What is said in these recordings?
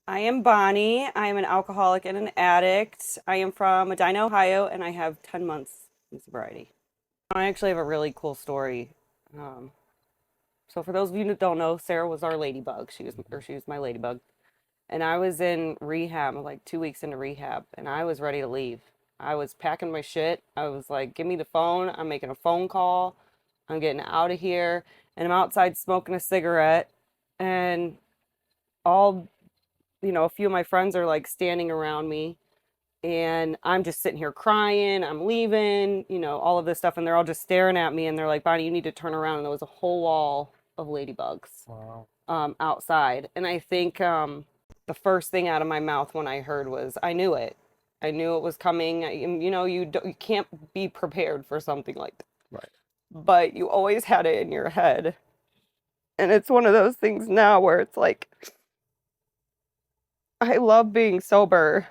I am Bonnie. I am an alcoholic and an addict. I am from Medina, Ohio, and I have 10 months in sobriety. I actually have a really cool story. Um, so for those of you that don't know, Sarah was our ladybug. She was my ladybug. And I was in rehab, like 2 weeks into rehab, and I was ready to leave. I was packing my shit. I was like, give me the phone. I'm making a phone call. I'm getting out of here. And I'm outside smoking a cigarette. And all a few of my friends are like standing around me and I'm just sitting here crying. I'm leaving, all of this stuff. And they're all just staring at me and they're like, Bonnie, you need to turn around. And there was a whole wall of ladybugs Wow. outside. And I think the first thing out of my mouth when I heard was, I knew it. I knew it was coming. You can't be prepared for something like that. Right. But you always had it in your head. And it's one of those things now where it's like, I love being sober.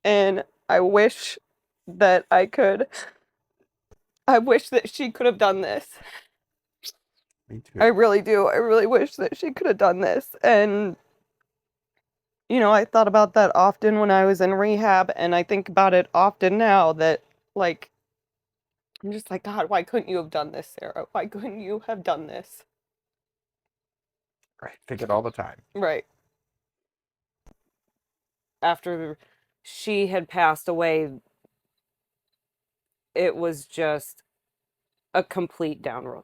And I wish that I wish that she could have done this. Me I too. really do. I really wish that she could have done this. And, I thought about that often when I was in rehab, and I think about it often now that, like, I'm just like, God, why couldn't you have done this, Sarah? Why couldn't you have done this? Right. Think it all the time. Right. After she had passed away, it was just a complete downward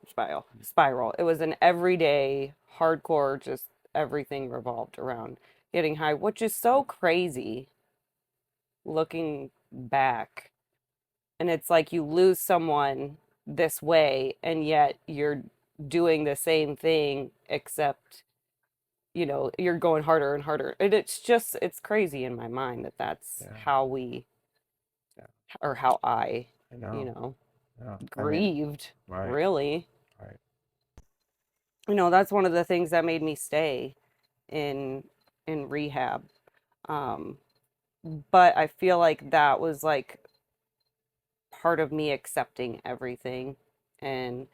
spiral. It was an everyday hardcore, just everything revolved around getting high, which is so crazy looking back. And it's like you lose someone this way, and yet you're doing the same thing, except, you're going harder and harder. And it's crazy in my mind that that's Yeah. how we, Yeah. or how I, I you know. know, Yeah. I mean, grieved, right. really. Right. That's one of the things that made me stay in rehab. Um, but I feel like that was like part of me accepting everything and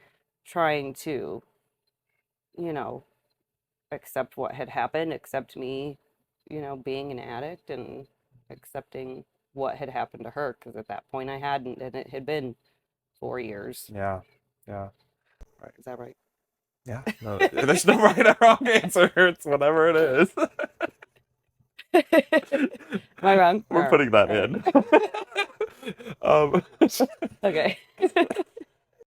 trying to, you know, accept what had happened, accept me, being an addict and accepting what had happened to her because at that point I hadn't, and it had been 4 years. Yeah. Yeah. Right. Is that right? Yeah. No, there's no right or wrong answer. It's whatever it is. Am I wrong? We're All putting that right. in. Um, Okay.